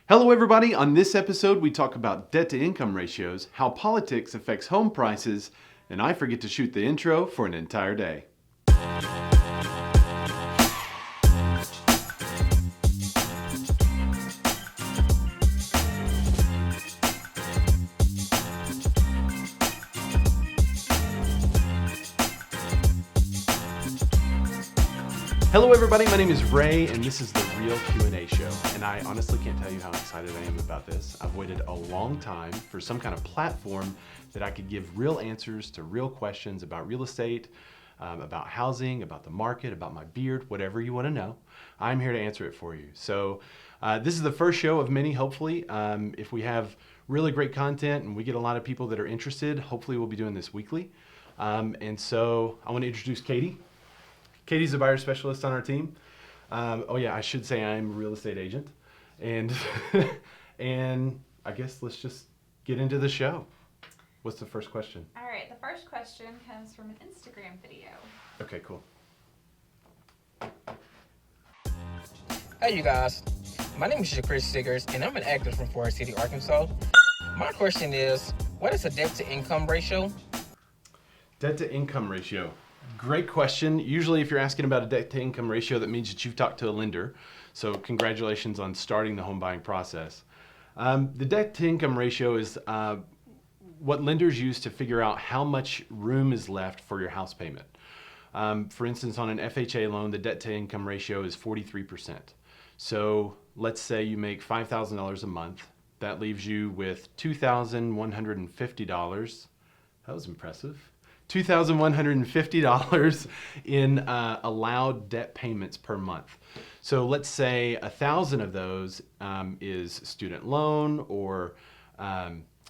Hello everybody, on this episode we talk about debt to income ratios, how politics affects home prices, and I forget to shoot the intro for an entire day. Hello everybody, my name is Ray and this is the Real Q&A show, and I honestly can't tell you how excited I am about this. I've waited a long time for some kind of platform that I could give real answers to real questions about real estate, about housing, about the market, about my beard, whatever you want to know. I'm here to answer it for you. So this is the first show of many, hopefully. If we have really great content and we get a lot of people that are interested, hopefully we'll be doing this weekly. And so I want to introduce Katie. Katie's a buyer specialist on our team. Oh yeah, I should say I'm a real estate agent. And and I guess let's just get into the show. What's the first question? All right, the first question comes from an Instagram video. Okay, cool. Hey you guys, my name is Chris Siggers and I'm an actor from Forest City, Arkansas. My question is, what is a debt to income ratio? Debt to income ratio. Great question. Usually if you're asking about a debt to income ratio, that means that you've talked to a lender. So congratulations on starting the home buying process. The debt to income ratio is what lenders use to figure out how much room is left for your house payment. For instance, on an FHA loan, the debt to income ratio is 43%. So let's say you make $5,000 a month. That leaves you with $2,150. That was impressive. $2,150 in allowed debt payments per month. So let's say 1,000 of those is student loan or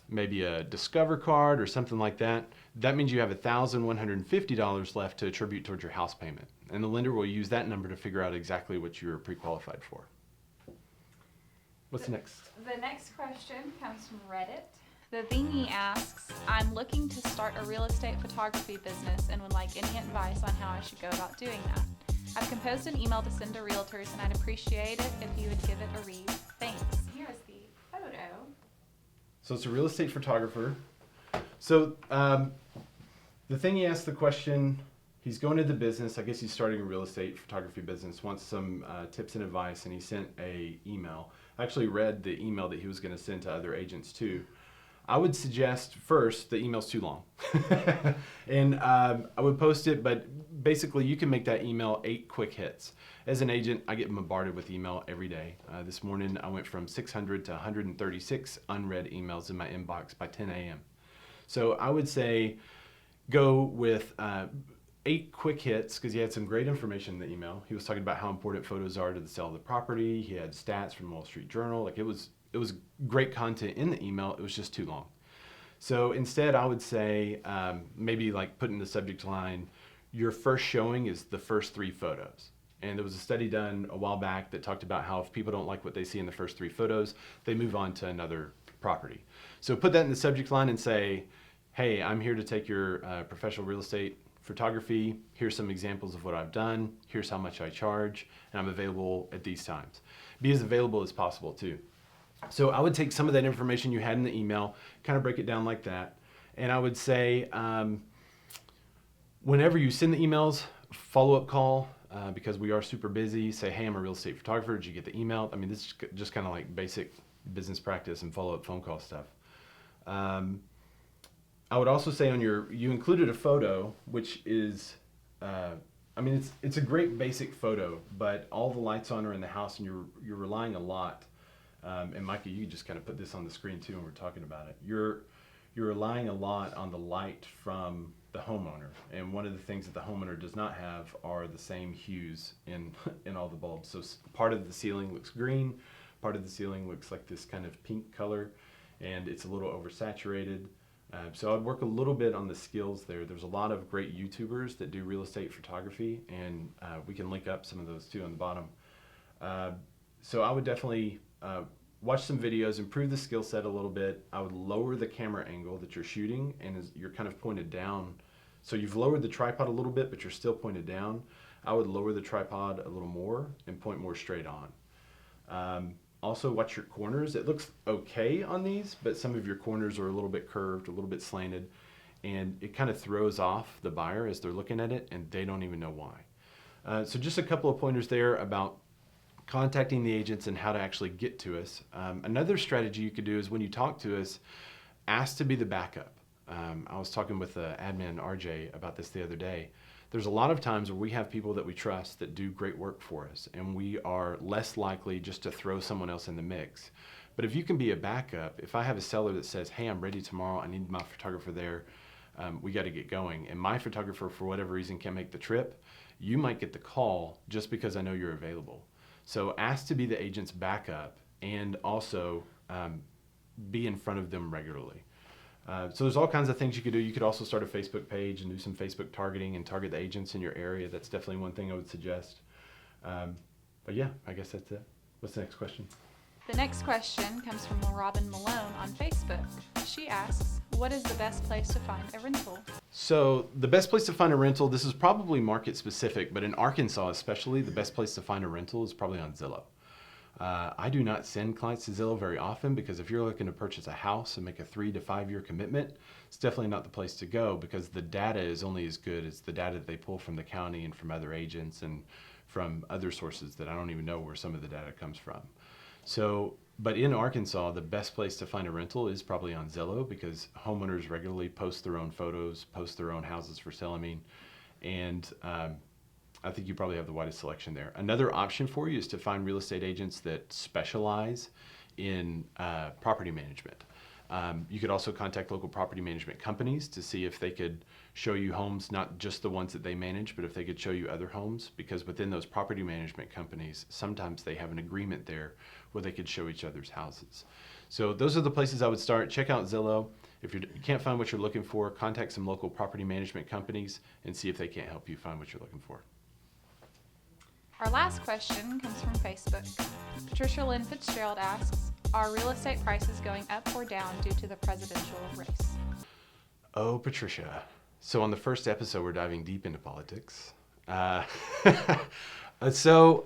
maybe a Discover card or something like that. That means you have $1,150 left to attribute towards your house payment. And the lender will use that number to figure out exactly what you're pre-qualified for. What's next? The next question comes from Reddit. The Thingy asks, I'm looking to start a real estate photography business and would like any advice on how I should go about doing that. I've composed an email to send to realtors and I'd appreciate it if you would give it a read. Thanks. Here is the photo. So it's a real estate photographer. So the Thingy asked the question, he's going into the business, I guess he's starting a real estate photography business, wants some tips and advice, and he sent a email. I actually read the email that he was going to send to other agents too. I would suggest first, the email's too long. And I would post it, but basically you can make that email 8 quick hits. As an agent, I get bombarded with email every day. This morning I went from 600 to 136 unread emails in my inbox by 10 a.m. So I would say go with 8 quick hits, because he had some great information in the email. He was talking about how important photos are to the sale of the property. He had stats from Wall Street Journal. Like it was great content in the email. It was just too long. So instead I would say maybe like put in the subject line, your first showing is the first 3 photos. And there was a study done a while back that talked about how if people don't like what they see in the first 3 photos, they move on to another property. So put that in the subject line and say, hey, I'm here to take your professional real estate photography. Here's some examples of what I've done. Here's how much I charge, and I'm available at these times. Be as available as possible too. So I would take some of that information you had in the email, kind of break it down like that. And I would say, whenever you send the emails, follow-up call, because we are super busy. Say, hey, I'm a real estate photographer. Did you get the email? I mean, this is just kind of like basic business practice and follow-up phone call stuff. I would also say you included a photo, which is, I mean, it's a great basic photo, but all the lights on are in the house and you're relying a lot. And Micah, you just kind of put this on the screen too when we're talking about it. You're relying a lot on the light from the homeowner. And one of the things that the homeowner does not have are the same hues in all the bulbs. So part of the ceiling looks green, part of the ceiling looks like this kind of pink color, and it's a little oversaturated. So I'd work a little bit on the skills there. There's a lot of great YouTubers that do real estate photography, and we can link up some of those too on the bottom. So I would definitely watch some videos, improve the skill set a little bit. I would lower the camera angle that you're shooting, and you're kind of pointed down. So you've lowered the tripod a little bit, but you're still pointed down. I would lower the tripod a little more and point more straight on. Also watch your corners. It looks okay on these, but some of your corners are a little bit curved, a little bit slanted, and it kind of throws off the buyer as they're looking at it, and they don't even know why. So just a couple of pointers there about contacting the agents and how to actually get to us. Another strategy you could do is when you talk to us, ask to be the backup. I was talking with the admin RJ about this the other day. There's a lot of times where we have people that we trust that do great work for us, and we are less likely just to throw someone else in the mix. But if you can be a backup, if I have a seller that says, hey, I'm ready tomorrow, I need my photographer there, we got to get going, and my photographer for whatever reason can't make the trip, you might get the call just because I know you're available. So ask to be the agent's backup, and also be in front of them regularly. So there's all kinds of things you could do. You could also start a Facebook page and do some Facebook targeting and target the agents in your area. That's definitely one thing I would suggest. But yeah, I guess that's it. What's the next question? The next question comes from Robin Malone on Facebook. She asks, what is the best place to find a rental? So the best place to find a rental, this is probably market specific, but in Arkansas especially, the best place to find a rental is probably on Zillow. I do not send clients to Zillow very often because if you're looking to purchase a house and make a 3 to 5 year commitment, it's definitely not the place to go because the data is only as good as the data that they pull from the county and from other agents and from other sources that I don't even know where some of the data comes from. So, but in Arkansas, the best place to find a rental is probably on Zillow because homeowners regularly post their own photos, post their own houses for sale, and I think you probably have the widest selection there. Another option for you is to find real estate agents that specialize in property management. You could also contact local property management companies to see if they could show you homes, not just the ones that they manage, but if they could show you other homes, because within those property management companies, sometimes they have an agreement there where they could show each other's houses. So those are the places I would start. Check out Zillow. If you can't find what you're looking for, contact some local property management companies and see if they can't help you find what you're looking for. Our last question comes from Facebook. Patricia Lynn Fitzgerald asks, are real estate prices going up or down due to the presidential race? Oh, Patricia. So on the first episode, we're diving deep into politics. So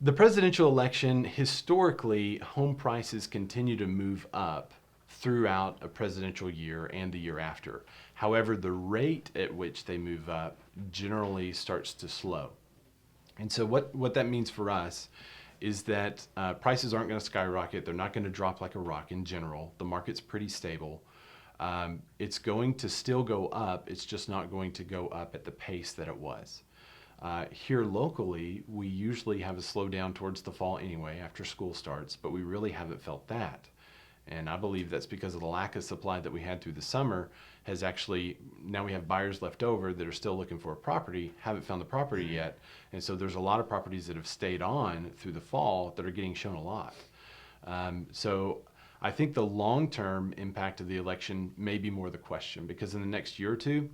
the presidential election, historically, home prices continue to move up throughout a presidential year and the year after. However, the rate at which they move up generally starts to slow. And so what that means for us is that prices aren't going to skyrocket. They're not going to drop like a rock in general. The market's pretty stable. It's going to still go up. It's just not going to go up at the pace that it was. Here locally, we usually have a slowdown towards the fall anyway after school starts, but we really haven't felt that. And I believe that's because of the lack of supply that we had through the summer has actually, now we have buyers left over that are still looking for a property, haven't found the property yet. And so there's a lot of properties that have stayed on through the fall that are getting shown a lot. So I think the long-term impact of the election may be more the question, because in the next year or two,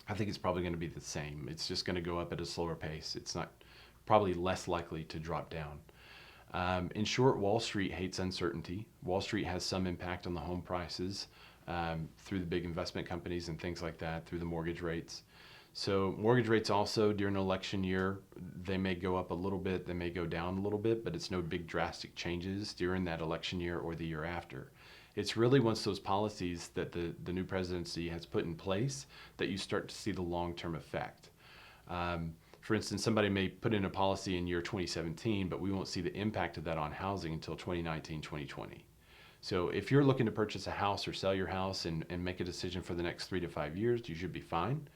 I think it's probably going to be the same. It's just going to go up at a slower pace. It's not probably less likely to drop down. In short, Wall Street hates uncertainty. Wall Street has some impact on the home prices through the big investment companies and things like that, through the mortgage rates. So mortgage rates also during an election year, they may go up a little bit, they may go down a little bit, but it's no big drastic changes during that election year or the year after. It's really once those policies that the new presidency has put in place that you start to see the long-term effect. For instance, somebody may put in a policy in year 2017, but we won't see the impact of that on housing until 2019, 2020. So if you're looking to purchase a house or sell your house and make a decision for the next 3 to 5 years, you should be fine.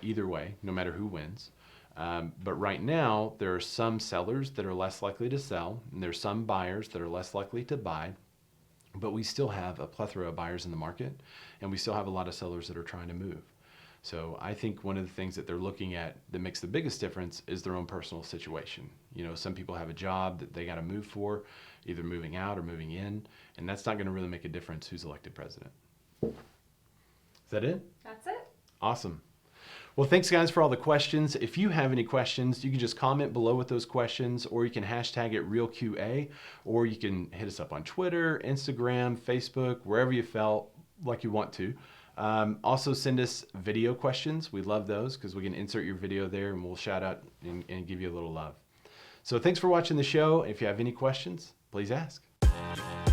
Either way, no matter who wins. But right now, there are some sellers that are less likely to sell, and there's some buyers that are less likely to buy. But we still have a plethora of buyers in the market, and we still have a lot of sellers that are trying to move. So I think one of the things that they're looking at that makes the biggest difference is their own personal situation. You know, some people have a job that they got to move for, either moving out or moving in, and that's not going to really make a difference who's elected president. Is that it? That's it. Awesome. Well, thanks guys for all the questions. If you have any questions, you can just comment below with those questions, or you can hashtag it REALQA, or you can hit us up on Twitter, Instagram, Facebook, wherever you felt like you want to. Also send us video questions. We love those because we can insert your video there and we'll shout out and give you a little love. So thanks for watching the show. If you have any questions, please ask.